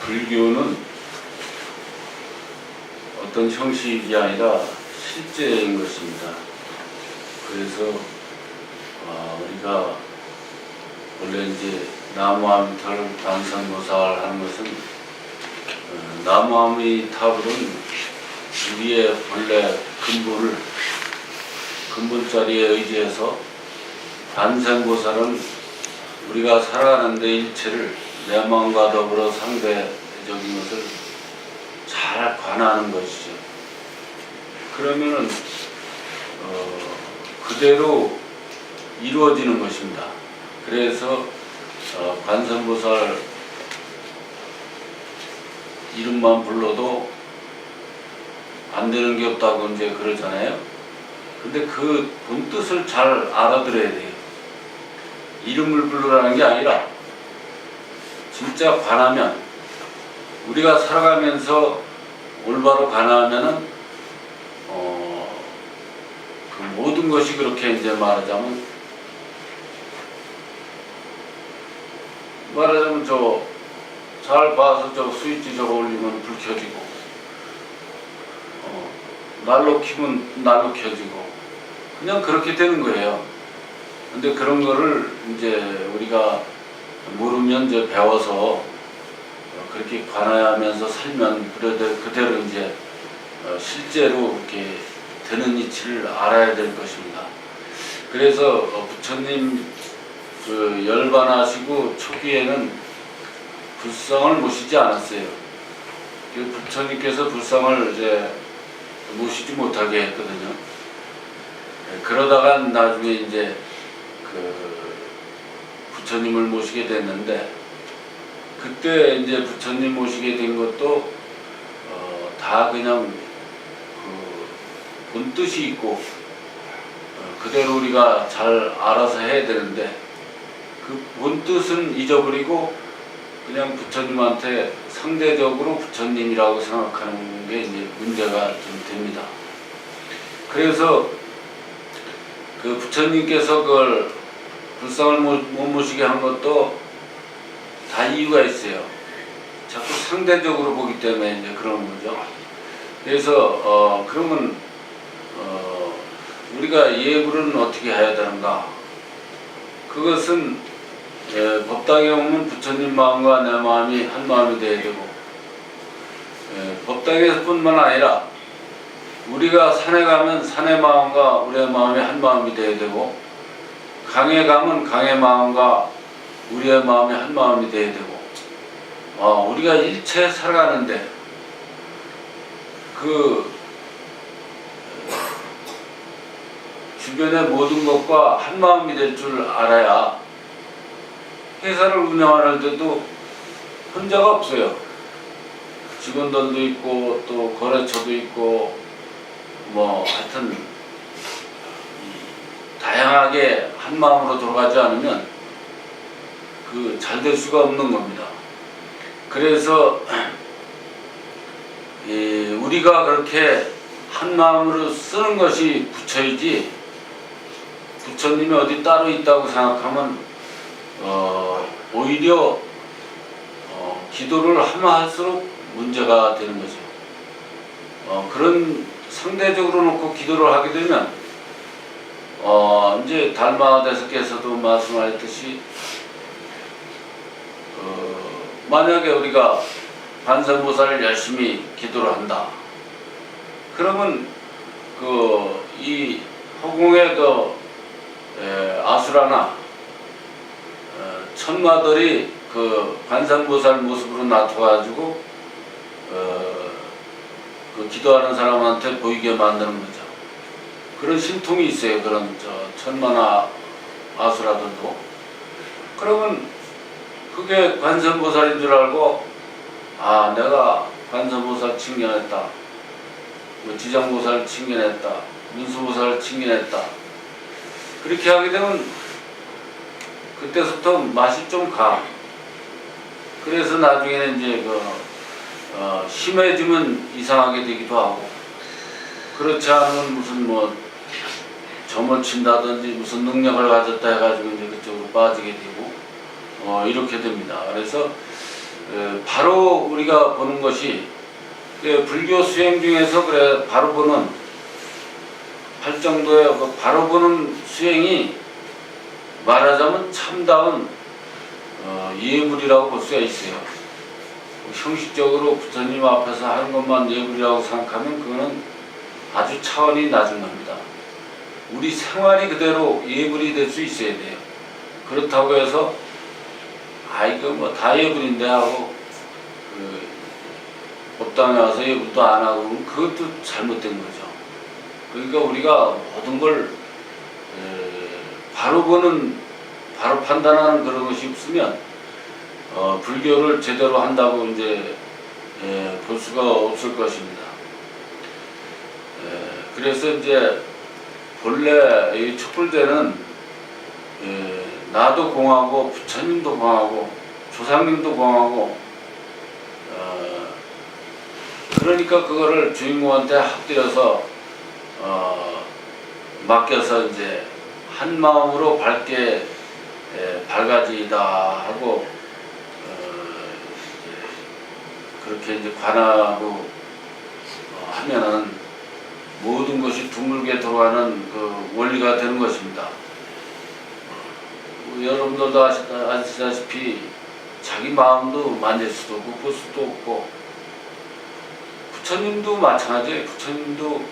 불교는 어떤 형식이 아니라 실제인 것입니다. 그래서 우리가 원래 이제 나무아미타불 관상보살 하는 것은 나무아미타불은 우리의 본래 근본 자리에 의지해서 관상보살은 우리가 살아가는 데 일체를 내 마음과 더불어 상대적인 것을 잘 관하는 것이죠. 그러면은 그대로 이루어지는 것입니다. 그래서 관세음보살 이름만 불러도 안 되는 게 없다고 이제 그러잖아요. 근데 그 본뜻을 잘 알아들어야 돼요. 이름을 부르라는 게 아니라 진짜 관하면, 우리가 살아가면서 올바로 관하면은 그 모든 것이 그렇게 이제 말하자면 잘 봐서 저 스위치 저거 올리면 불 켜지고, 난로 켜면 난로 켜지고, 그냥 그렇게 되는 거예요. 근데 그런 거를 이제 우리가 모르면 이제 배워서 그렇게 관하면서 살면 그대로 이제 실제로 이렇게 되는 이치를 알아야 될 것입니다. 그래서 부처님 열반하시고 초기에는 불상을 모시지 않았어요. 부처님께서 불상을 이제 모시지 못하게 했거든요. 그러다가 나중에 이제 부처님을 모시게 됐는데, 그때 이제 부처님 모시게 된 것도 다 그냥 본뜻이 있고 그대로 우리가 잘 알아서 해야 되는데, 그 본뜻은 잊어버리고 그냥 부처님한테 상대적으로 부처님이라고 생각하는 게 이제 문제가 좀 됩니다. 그래서 그 부처님께서 그걸 불상을 못 모시게 한 것도 다 이유가 있어요. 자꾸 상대적으로 보기 때문에 이제 그런 거죠. 그래서 그러면 우리가 예불은 어떻게 해야 되는가? 그것은 법당에 오면 부처님 마음과 내 마음이 한 마음이 되어야 되고, 법당에서뿐만 아니라 우리가 산에 가면 산의 마음과 우리의 마음이 한 마음이 되어야 되고, 강에 가면 강의 마음과 우리의 마음이 한 마음이 되어야 되고, 우리가 일체 살아가는데 그 주변의 모든 것과 한 마음이 될 줄 알아야 회사를 운영하는 데도 혼자가 없어요. 직원들도 있고 또 거래처도 있고 하여튼 다양하게 한 마음으로 돌아가지 않으면 잘 될 수가 없는 겁니다. 그래서 우리가 그렇게 한 마음으로 쓰는 것이 부처이지, 부처님이 어디 따로 있다고 생각하면 오히려 기도를 하면 할수록 문제가 되는 거죠. 그런 상대적으로 놓고 기도를 하게 되면 이제 달마대사께서도 말씀하셨듯이 만약에 우리가 관세음보살을 열심히 기도를 한다. 그러면 이 허공의 아수라나 천마들이 관세음보살 모습으로 나타가지고 기도하는 사람한테 보이게 만드는 거죠. 그런 신통이 있어요. 그런 천마나 아수라들도. 그러면 그게 관세음보살인 줄 알고, 내가 관세음보살 칭견했다, 지장보살 칭견했다, 문수보살 칭견했다, 그렇게 하게 되면 그때부터 맛이 좀 가. 그래서 나중에는 이제 심해지면 이상하게 되기도 하고, 그렇지 않으면 무슨 점을 친다든지 무슨 능력을 가졌다 해가지고 이제 그쪽으로 빠지게 되고 이렇게 됩니다. 그래서 바로 우리가 보는 것이 불교 수행 중에서 그래 바로 보는 팔정도의 그 바로 보는 수행이 말하자면 참다운 예불이라고 볼 수가 있어요. 형식적으로 부처님 앞에서 하는 것만 예불이라고 생각하면 그거는 아주 차원이 낮은 겁니다. 우리 생활이 그대로 예불이 될 수 있어야 돼요. 그렇다고 해서 이거 뭐 다 예불인데 하고 법당에 와서 예불도 안 하고 그것도 잘못된 거죠. 그러니까 우리가 모든 걸 바로 보는 바로 판단하는 그런 것이 없으면 불교를 제대로 한다고 이제 볼 수가 없을 것입니다. 그래서 이제 본래 이 촛불대는 나도 공하고 부처님도 공하고 조상님도 공하고 그러니까 그거를 주인공한테 합들여서 맡겨서 이제 한 마음으로 밝게 밝아지다 하고 그렇게 이제 관하고 하면은 모든 것이 둥글게 돌아가는 그 원리가 되는 것입니다. 여러분들도 아시다시피 자기 마음도 만질 수도 없고 볼 수도 없고 부처님도 마찬가지예요. 부처님도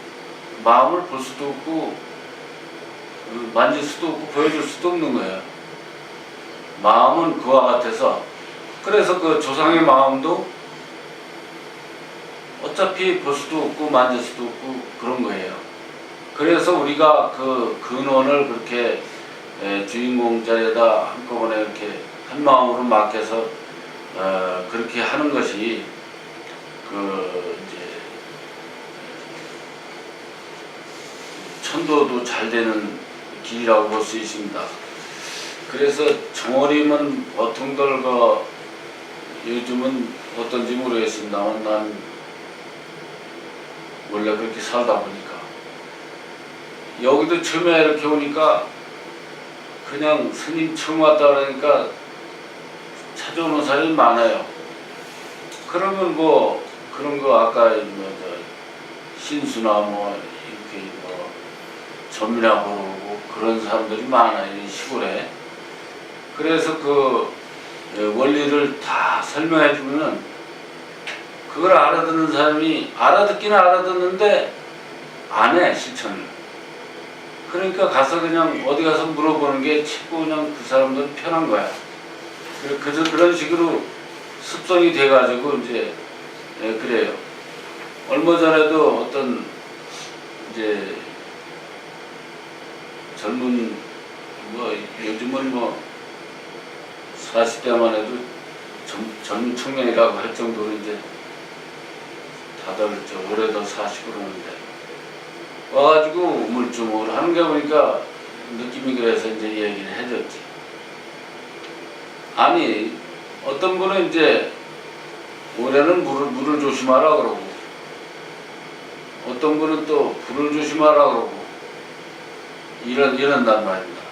마음을 볼 수도 없고 만질 수도 없고 보여줄 수도 없는 거예요. 마음은 그와 같아서 그래서 그 조상의 마음도 어차피 볼 수도 없고 만질 수도 없고 그런 거예요. 그래서 우리가 그 근원을 그렇게 주인공 자리에다 한꺼번에 이렇게 한 마음으로 맡겨서 그렇게 하는 것이 이제 천도도 잘 되는 길이라고 볼 수 있습니다. 그래서 정어림은 보통들 요즘은 어떤지 모르겠습니다만 난 원래 그렇게 살다 보니까 여기도 처음에 이렇게 오니까 그냥 스님 처음 왔다 그러니까 찾아오는 사람이 많아요. 그러면 뭐 그런 거 아까 신수나 뭐 이렇게 뭐 점이나 보고 그런 사람들이 많아요, 이 시골에. 그래서 그 원리를 다 설명해 주면은 그걸 알아듣는 사람이 알아듣기는 알아듣는데 안 해, 실천을. 그러니까 가서 그냥 어디 가서 물어보는 게 최고 그냥 그 사람들은 편한 거야. 그래서 그런 식으로 습성이 돼가지고 이제 그래요. 얼마 전에도 어떤 이제 젊은 뭐 요즘은 뭐 40대만 해도 젊은 청년이라고 할 정도로 이제 다들 올해도 사시고 그러는데 와가지고 우물쭈물 하는 게 보니까 느낌이 그래서 이제 얘기를 해줬지. 아니 어떤 분은 이제 올해는 물을 조심하라 그러고 어떤 분은 또 불을 조심하라 그러고 이런단 말입니다.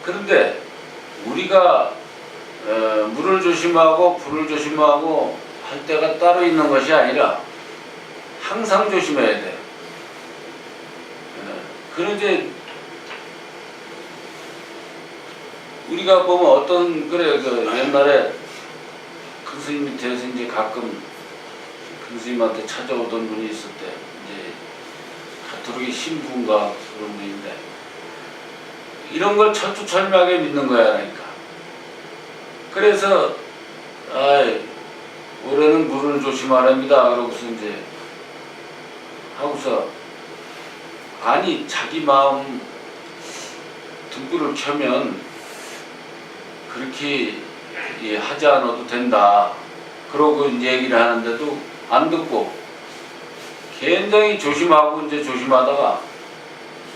그런데 우리가 물을 조심하고 불을 조심하고 할 때가 따로 있는 것이 아니라 항상 조심해야 돼요. 그런데 우리가 보면 어떤 옛날에 큰 스님 밑에서 이제 가끔 큰 스님한테 찾아오던 분이 있을 때 이제 가톨릭의 신부인가 그런 분인데 이런 걸 철두철미하게 믿는 거야, 그러니까. 그래서 올해는 물을 조심하랍니다. 그러고서 이제 하고서 아니 자기 마음 등불을 켜면 그렇게 하지 않아도 된다. 그러고 얘기를 하는데도 안 듣고 굉장히 조심하고 이제 조심하다가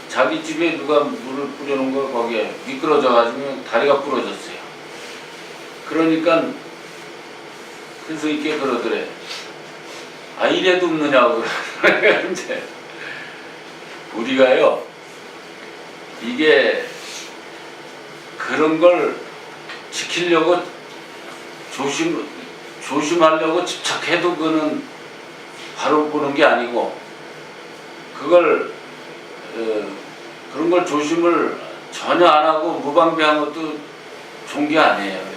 자기 집에 누가 물을 뿌려놓은 걸 거기에 미끄러져가지고 다리가 부러졌어요. 그러니까 그래서 이렇게 그러더래. 이래도 없느냐고. 이제 우리가요 이게 그런 걸 지키려고 조심하려고 집착해도 그거는 바로 보는 게 아니고 그걸 그런 걸 조심을 전혀 안 하고 무방비한 것도 좋은 게 아니에요.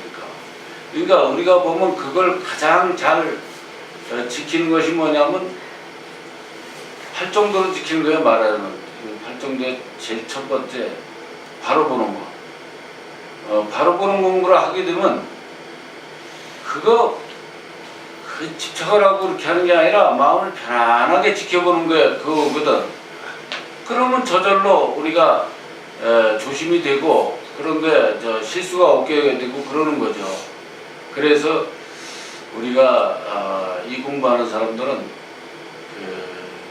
그러니까 우리가 보면 그걸 가장 잘 지키는 것이 뭐냐면 팔정도로 지키는 거예요. 말하자면 팔정도의 제일 첫 번째 바로 보는 거. 바로 보는 공부를 하게 되면 그거 그 집착을 하고 그렇게 하는 게 아니라 마음을 편안하게 지켜보는 거예요. 그거거든. 그러면 저절로 우리가 조심이 되고 그런 게 실수가 없게 되고 그러는 거죠. 그래서 우리가 이 공부하는 사람들은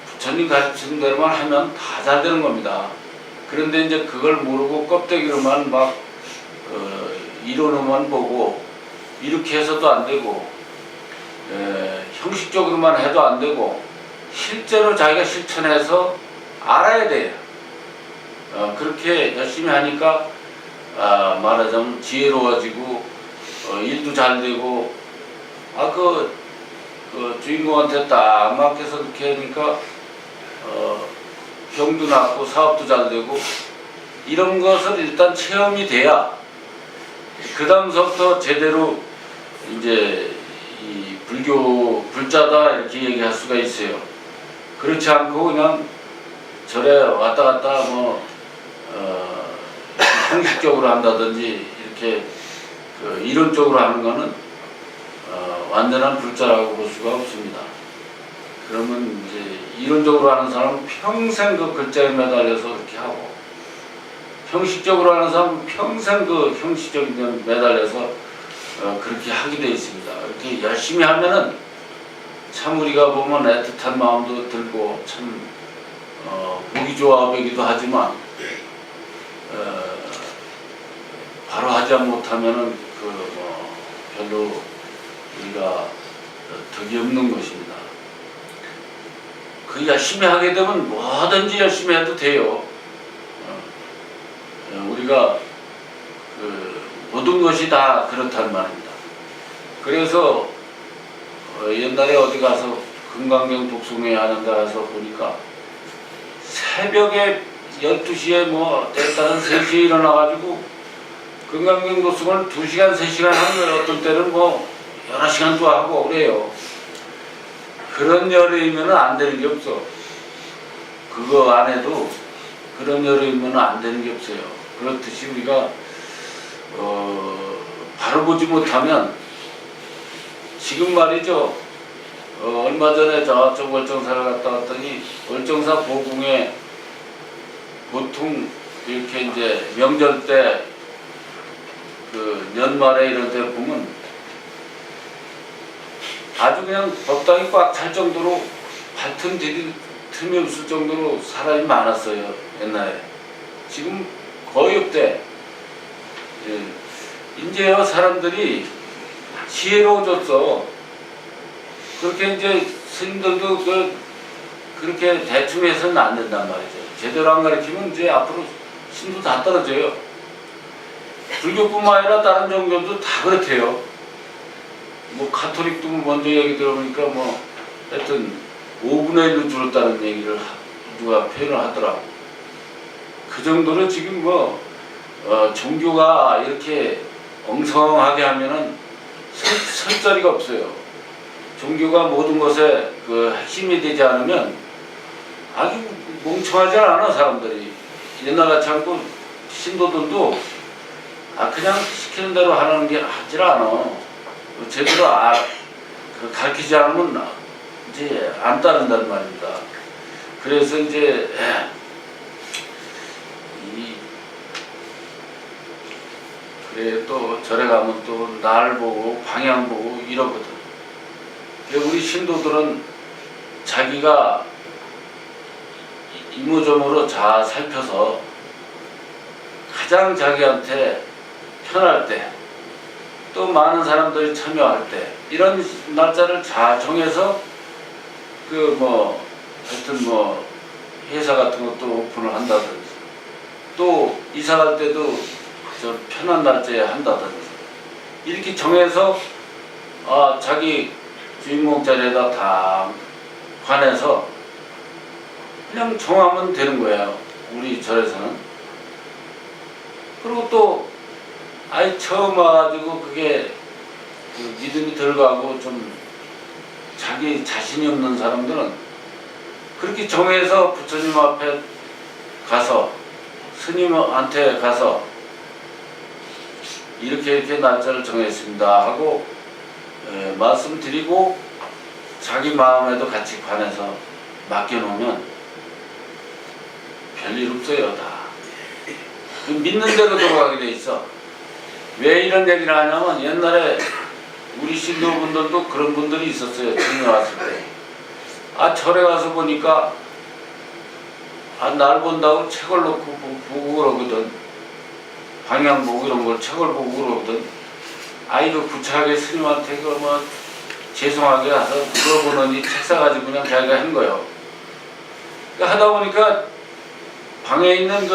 부처님 가르치는 대로만 하면 다 잘 되는 겁니다. 그런데 이제 그걸 모르고 껍데기로만 막 이론으로만 보고 이렇게 해서도 안 되고 형식적으로만 해도 안 되고 실제로 자기가 실천해서 알아야 돼요. 그렇게 열심히 하니까 말하자면 지혜로워지고 일도 잘 되고 그 주인공한테 딱 맡겨서 그렇게 하니까 병도 낫고 사업도 잘 되고 이런 것을 일단 체험이 돼야 그 다음서부터 제대로 이제 이 불자다 이렇게 얘기할 수가 있어요. 그렇지 않고 그냥 절에 왔다 갔다 형식적으로 한다든지 이렇게 이론적으로 하는 거는 완전한 불자라고 볼 수가 없습니다. 그러면 이제 이론적으로 하는 사람은 평생 그 글자에 매달려서 그렇게 하고 형식적으로 하는 사람은 평생 그 형식적인 데 매달려서 그렇게 하게 되어 있습니다. 이렇게 열심히 하면은 참 우리가 보면 애틋한 마음도 들고 참 보기 좋아 보이기도 하지만 바로 하지 못하면은 별로 우리가 덕이 없는 것입니다. 그 열심히 하게 되면 뭐든지 열심히 해도 돼요. 우리가 모든 것이 다 그렇단 말입니다. 그래서 옛날에 어디 가서 금강경 독송회 하는 데 가서 보니까 새벽에 12시에 때따른 3시에 일어나가지고 금강경 독송을 2시간, 3시간 하는 거예요. 어떤 때는 여러 시간도 하고 그래요. 그런 열의면 안 되는 게 없어. 그거 안 해도 그런 열의면 안 되는 게 없어요. 그렇듯이 우리가 바로 보지 못하면 지금 말이죠. 얼마 전에 저쪽 월정사를 갔다 왔더니 월정사 보궁에 보통 이렇게 이제 명절 때 연말에 이런 데 보면 아주 그냥 법당이 꽉 찰 정도로 발틈 디딜 틈이 없을 정도로 사람이 많았어요. 옛날에. 지금 거의 없대. 이제요 사람들이 지혜로워졌어. 그렇게 이제 스님들도 그렇게 대충 해서는 안 된단 말이죠. 제대로 안 가르치면 이제 앞으로 신도 다 떨어져요. 불교뿐만 아니라 다른 종교도 다 그렇대요. 가톨릭도 먼저 얘기 들어보니까 하여튼 5분의 1로 줄었다는 얘기를 누가 표현을 하더라고. 그 정도로 지금 종교가 이렇게 엉성하게 하면은 설 자리가 없어요. 종교가 모든 것에 핵심이 되지 않으면 아주 멍청하지 않아 사람들이. 옛날같이 않고 신도들도 그냥 시키는 대로 하는 게 하질 않아. 제대로 가르치지 않으면 이제 안 따른다는 말입니다. 그래서 이제 그래 또 절에 가면 또 날 보고 방향 보고 이러거든. 우리 신도들은 자기가 이모저모로 잘 살펴서 가장 자기한테 편할 때 또 많은 사람들이 참여할 때 이런 날짜를 잘 정해서 하여튼 회사 같은 것도 오픈을 한다든지 또 이사 갈 때도 편한 날짜에 한다든지 이렇게 정해서 자기 주인공 자리에다 다 관해서 그냥 정하면 되는 거예요. 우리 절에서는. 그리고 또 처음 와가지고 그게 그 믿음이 들어가고 좀 자기 자신이 없는 사람들은 그렇게 정해서 부처님 앞에 가서 스님한테 가서 이렇게 날짜를 정했습니다 하고 말씀드리고 자기 마음에도 같이 관해서 맡겨놓으면 별일 없어요. 다 믿는 대로 돌아가게 돼 있어. 왜 이런 얘기를 하냐면 옛날에 우리 신도분들도 그런 분들이 있었어요. 처음에 왔을 때 절에 가서 보니까 날 본다고 책을 놓고 보고 그러거든. 방향 보고 이런 걸 책을 보고 그러거든. 이거 구차하게 스님한테 그러면 죄송하게 가서 물어보느니 책 사가지고 그냥 자기가 한 거예요. 그러니까 하다 보니까 방에 있는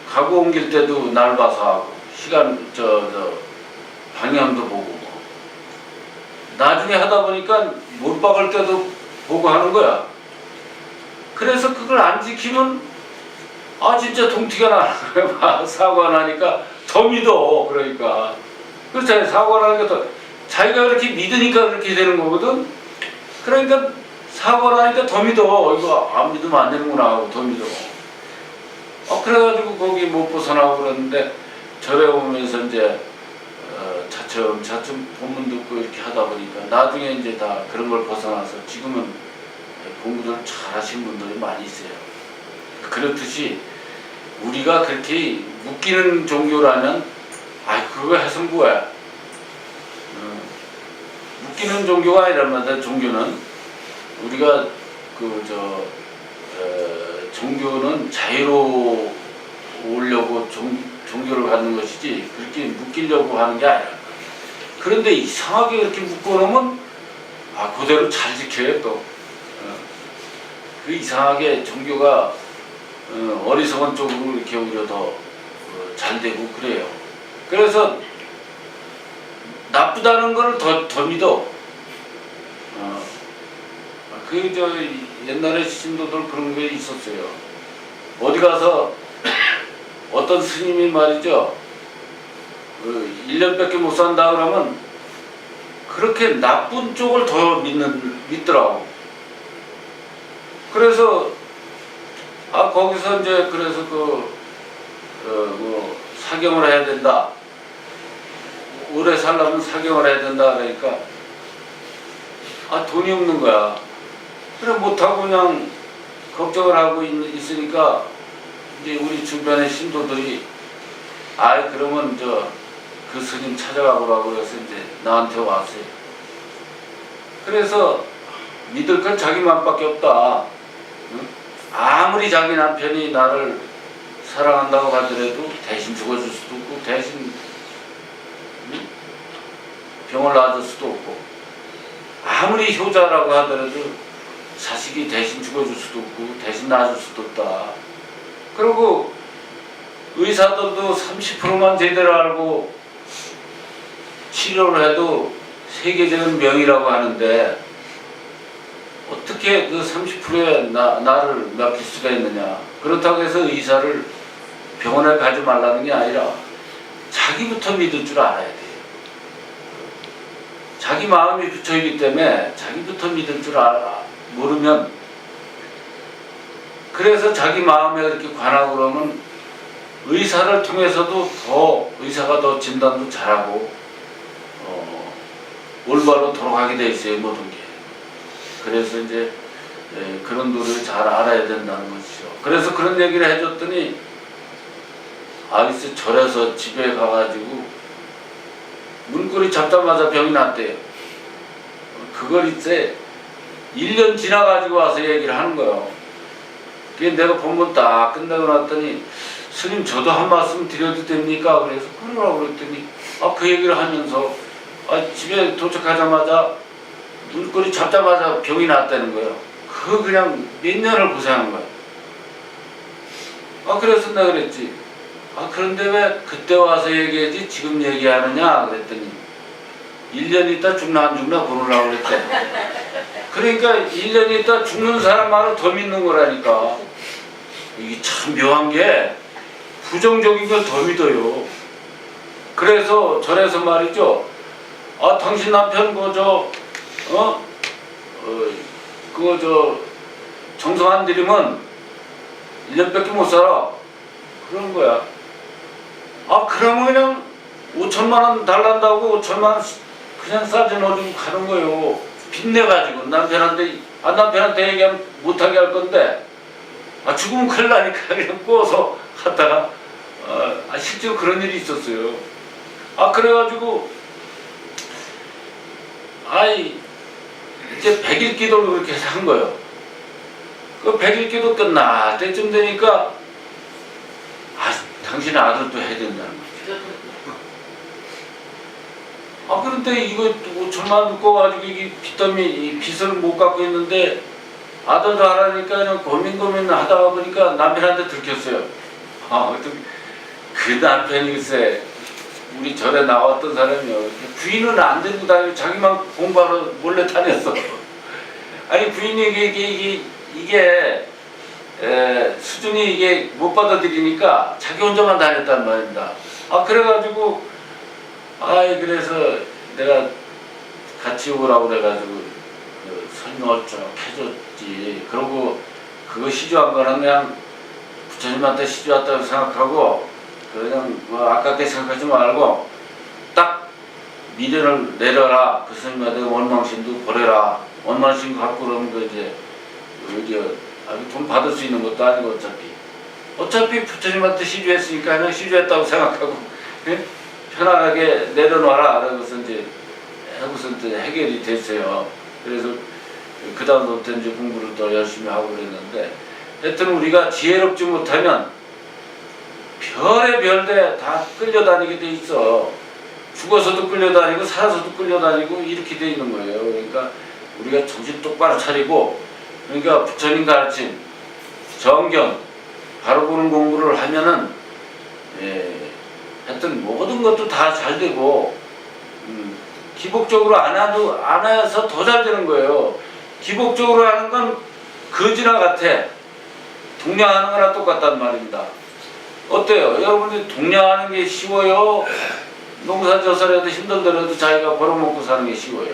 가구 옮길 때도 날 봐서 하고 시간 방향도 보고 나중에 하다 보니까 못 박을 때도 보고 하는 거야. 그래서 그걸 안 지키면 진짜 동티가 나는 거야. 사고가 나니까 더 믿어. 그러니까 그렇잖아요. 사고가 나니까 더 자기가 그렇게 믿으니까 그렇게 되는 거거든. 그러니까 사고가 나니까 더 믿어. 이거 안 믿으면 안 되는구나 하고 더 믿어. 그래가지고 거기 못 벗어나고 그러는데 절에 오면서 이제 차츰 본문 듣고 이렇게 하다 보니까 나중에 이제 다 그런 걸 벗어나서 지금은 공부를 잘 하신 분들이 많이 있어요. 그렇듯이 우리가 그렇게 묶이는 종교라면 그거 해서 뭐야. 묶이는 종교가 아니라면 종교는 우리가 종교는 자유로우려고 종교를 갖는 것이지 그렇게 묶이려고 하는 게 아니라. 그런데 이상하게 이렇게 묶어놓으면 그대로 잘 지켜요 또. 그 이상하게 종교가 어리석은 쪽으로 이렇게 오히려 더 잘 되고 그래요. 그래서 나쁘다는 거를 더 믿어. 옛날에 신도들 그런 게 있었어요. 어디 가서 어떤 스님이 말이죠. 1년밖에 못 산다 그러면 그렇게 나쁜 쪽을 더 믿더라고. 그래서 거기서 이제 그래서 사경을 해야 된다. 오래 살려면 사경을 해야 된다 그러니까 돈이 없는 거야. 그래 못하고 그냥 걱정을 하고 있으니까 이제 우리 주변의 신도들이 그러면 그 스님 찾아가보라고 그래서 이제 나한테 왔어요. 그래서 믿을 건 자기만밖에 없다. 응? 아무리 자기 남편이 나를 사랑한다고 하더라도 대신 죽어줄 수도 없고 대신 병을 놔줄 수도 없고 아무리 효자라고 하더라도 자식이 대신 죽어줄 수도 없고 대신 놔줄 수도 없다. 그리고 의사들도 30%만 제대로 알고 치료를 해도 세계적인 명의라고 하는데 어떻게 그 30%에 나를 맡길 수가 있느냐. 그렇다고 해서 의사를 병원에 가지 말라는 게 아니라 자기부터 믿을 줄 알아야 돼요. 자기 마음이 붙어있기 때문에 자기부터 믿을 줄 모르면 그래서 자기 마음에 이렇게 관하고 그러면 의사를 통해서도 의사가 더 진단도 잘하고 올바로 돌아가게 돼 있어요. 모든 게. 그래서 이제 그런 노래를 잘 알아야 된다는 것이죠. 그래서 그런 얘기를 해줬더니 글쎄 절에서 집에 가가지고 문고리 잡자마자 병이 났대요. 그걸 이제 1년 지나가지고 와서 얘기를 하는 거예요. 그게 내가 본문 딱 끝나고 났더니 스님 저도 한 말씀 드려도 됩니까? 그래서 그러라고 그랬더니 그 얘기를 하면서 집에 도착하자마자 문고리 잡자마자 병이 났다는 거예요. 그냥 몇 년을 고생한 거예요. 그래서 내가 그랬지. 아 그런데 왜 그때 와서 얘기하지 지금 얘기하느냐 그랬더니 1년 있다 죽나 안 죽나 보느라고 그랬대. 그러니까 1년 있다 죽는 사람 말을 더 믿는 거라니까. 이게 참 묘한 게 부정적인 걸 더 믿어요. 그래서 절에서 말이죠. 아 당신 남편 정성 안 들이면 1년밖에 못 살아. 그런 거야. 아 그러면 그냥 5천만 원 달란다고 5천만 원 그냥 싸져 넣어주고 가는 거예요. 빚내가지고 남편한테 얘기하면 못하게 할 건데 아 죽으면 큰일 나니까 그냥 구워서 갔다가 실제로 그런 일이 있었어요. 아 그래가지고 이제 100일 기도를 그렇게 해서 한 거예요. 그 100일 기도 끝날 때쯤 되니까 당신의 아들도 해야 된다는 거죠. 아 그런데 이거 5천만 원 묶어가지고 이게 빚을 못 갚고 있는데 아들도 하라니까 그냥 고민 하다가 보니까 남편한테 들켰어요. 그 남편이 글쎄 우리 절에 나왔던 사람이요. 부인은 안 데리고 다니고 자기만 공부하러 몰래 다녔어. 아니 부인이 이게 수준이 이게 못 받아들이니까 자기 혼자만 다녔단 말입니다. 아 그래가지고 그래서 내가 같이 오라고 그래가지고 그 설명을 쭉 해줬지. 그러고 그거 시주한 거는 그냥 부처님한테 시주했다고 생각하고 그냥 뭐 아깝게 생각하지 말고 딱 미련을 내려라. 그 스님한테 원망심도 버려라. 원망심 갖고 그러면 그 이제 돈 받을 수 있는 것도 아니고 어차피 부처님한테 시주했으니까 그냥 시주했다고 생각하고 편안하게 내려놔라. 그러고서 이제 해결이 됐어요. 그래서 그 다음부터 이제 공부를 더 열심히 하고 그랬는데 하여튼 우리가 지혜롭지 못하면 별의 별대 다 끌려다니게 돼 있어. 죽어서도 끌려다니고 살아서도 끌려다니고 이렇게 돼 있는 거예요. 그러니까 우리가 정신 똑바로 차리고 그러니까 부처님 가르침 정견 바로 보는 공부를 하면은 하여튼 모든 것도 다 잘 되고 기복적으로 안 해서 더 잘 되는 거예요. 기복적으로 하는 건 거지나 같아. 동냥하는 거나 똑같단 말입니다. 어때요? 여러분들이 동냥하는 게 쉬워요? 농사 져서라도 힘들더라도 자기가 벌어먹고 사는 게 쉬워요.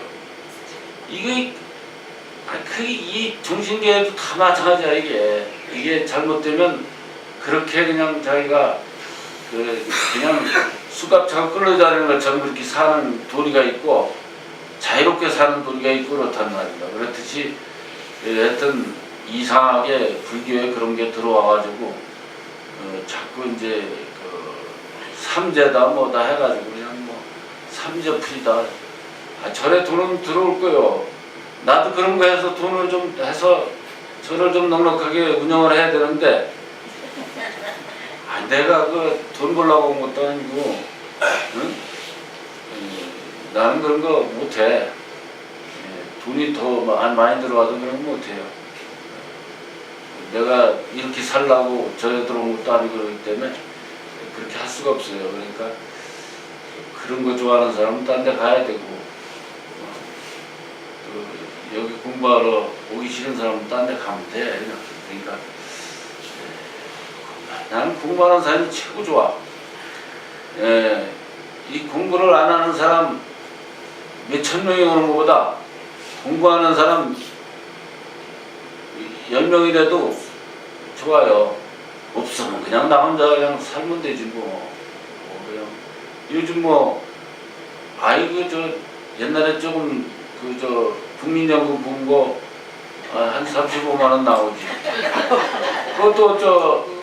이 정신계에도 다 마찬가지야. 이게 잘못되면 그렇게 그냥 자기가 그냥 수갑차고 끌려다니는 것처럼 그렇게 사는 도리가 있고 자유롭게 사는 도리가 있고 그렇단 말입니다. 그렇듯이 하여튼 이상하게 불교에 그런 게 들어와가지고 자꾸 이제 삼재다 뭐다 해가지고 그냥 삼재풀이다. 절에 돈은 들어올 거요. 나도 그런 거 해서 돈을 좀 해서 절을 좀 넉넉하게 운영을 해야 되는데 내가 돈 벌려고 온 것도 아니고 나는 그런 거 못해. 돈이 더 많이 들어와도 그런 거 못해요. 내가 이렇게 살라고 절에 들어온 것도 아니고 그렇기 때문에 그렇게 할 수가 없어요. 그러니까 그런 거 좋아하는 사람은 딴 데 가야 되고 여기 공부하러 오기 싫은 사람은 딴 데 가면 돼. 그러니까 나는 공부하는 사람이 최고 좋아. 이 공부를 안 하는 사람 몇천 명이 오는 것보다 공부하는 사람 10명이라도 좋아요. 없으면 그냥 나 혼자 그냥 살면 되지 뭐. 그냥 요즘 옛날에 조금 국민연금 본 거 한 35만 원 나오지. 그것도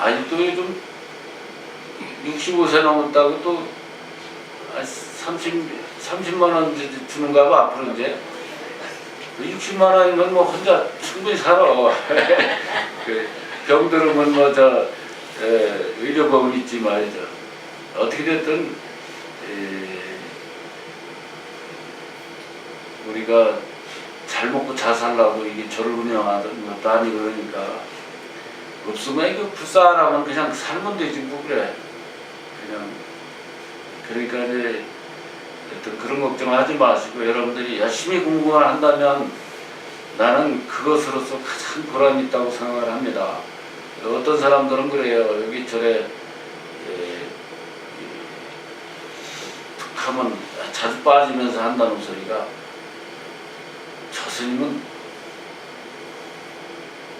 아직도 요즘 65세 넘었다고 또 30만 원 주는가 봐. 앞으로 이제 60만 원이면 혼자 충분히 살아. 병 들으면 의료보험 있지 말이죠. 어떻게 됐든 우리가 잘 먹고 잘 살라고 이게 절을 운영하는 것도 아니고 그러니까 없으면 이거 불쌍하면 그냥 살면 되지 뭐 그래. 그냥 그러니까 이제 어떤 그런 걱정하지 마시고 여러분들이 열심히 공부만 한다면 나는 그것으로서 가장 보람 있다고 생각을 합니다. 어떤 사람들은 그래요. 여기 절에 툭하면 자주 빠지면서 한다는 소리가 저 스님은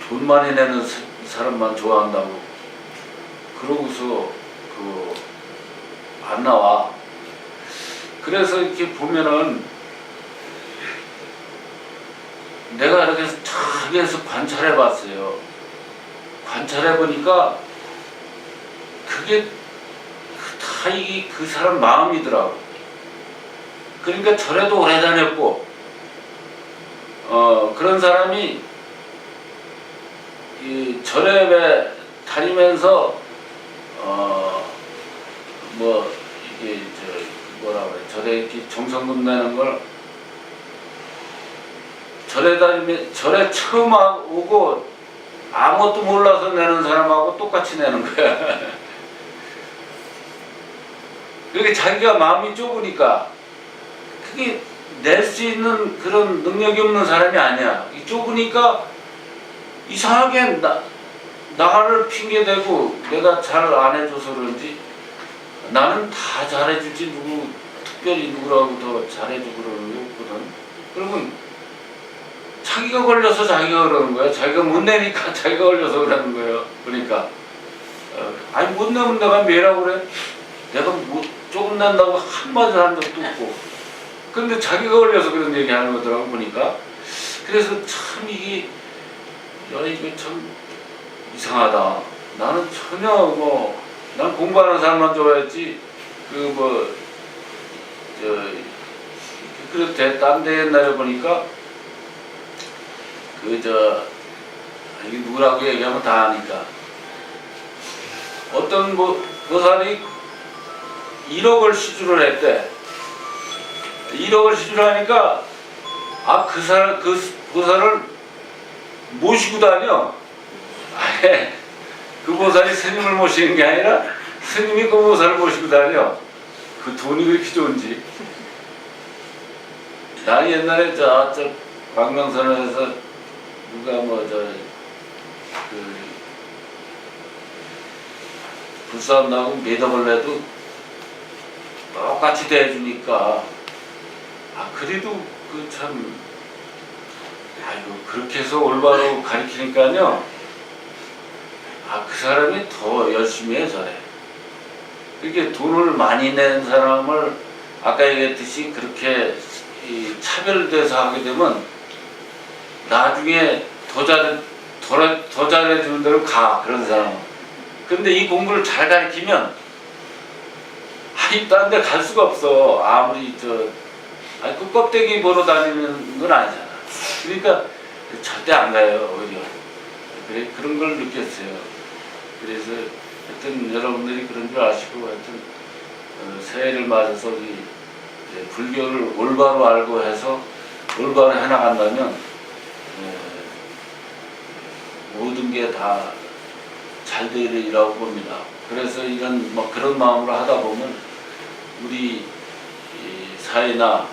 돈 많이 내는 사람만 좋아한다고 그러고서 안 나와. 그래서 이렇게 보면은 내가 이렇게 저기에서 관찰해 봤어요. 관찰해 보니까 그게 다 그 사람 마음이더라고. 그러니까 절에도 오래 다녔고 그런 사람이 이 절에 다니면서 뭐 이게 뭐라 그래, 절에 이렇게 정성금 내는 걸 절에 다니면 절에 처음 오고 아무것도 몰라서 내는 사람하고 똑같이 내는 거야. 그렇게 자기가 마음이 좁으니까 그게 낼 수 있는 그런 능력이 없는 사람이 아니야. 좁으니까 이상하게 나를 핑계대고 내가 잘 안 해줘서 그런지 나는 다 잘해주지 특별히 누구라고 더 잘해주고 그러는 게 없거든. 그러면 자기가 걸려서 자기가 그러는 거야. 자기가 못 내니까 자기가 걸려서 그러는 거예요. 그러니까 아니 못 내면 내가 매라고 그래. 내가 조금 낸다고 한마디 한 적도 없고. 근데 자기가 걸려서 그런 얘기 하는 거더라고 보니까. 그래서 참 이게 이거 참 이상하다. 나는 전혀 난 공부하는 사람만 좋아했지 그렇대. 딴 데 옛날에 보니까 이게 누구라고 얘기하면 다 아니까 어떤 보살이 1억을 시주를 했대. 1억을 시주를 하니까 그 보살을 모시고 다녀. 아예 그 보살이 스님을 모시는 게 아니라 스님이 그 보살을 모시고 다녀. 그 돈이 그렇게 좋은지. 나 옛날에 저 광명선에서 누가 불싸움 나고 매덕을래도 똑같이 대해주니까 그래도 그렇게 해서 올바로 가르치니까요. 그 사람이 더 열심히 해 잘해. 그렇게 돈을 많이 낸 사람을 아까 얘기했듯이 그렇게 차별돼서 하게 되면 나중에 더 잘해주는 대로 가. 그런 사람은. 근데 이 공부를 잘 가르치면 딴 데 갈 수가 없어. 아무리 그 껍데기 보러 다니는 건 아니잖아. 그러니까 절대 안 가요. 오히려. 그래, 그런 걸 느꼈어요. 그래서 하여튼 여러분들이 그런 줄 아시고 하여튼 새해를 맞아서 불교를 올바로 알고 해서 올바로 해나간다면 모든 게 다 잘 되리라고 봅니다. 그래서 그런 마음으로 하다 보면 우리 사회나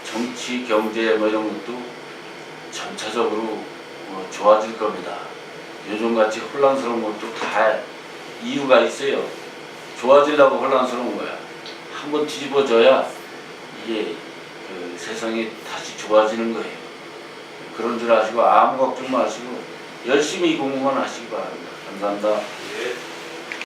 정치, 경제 이런 것도 점차적으로 좋아질 겁니다. 요즘같이 혼란스러운 것도 다 이유가 있어요. 좋아지려고 혼란스러운 거야. 한번 뒤집어져야 이게 세상이 다시 좋아지는 거예요. 그런 줄 아시고 아무 걱정 마시고 열심히 공부만 하시기 바랍니다. 감사합니다. 예.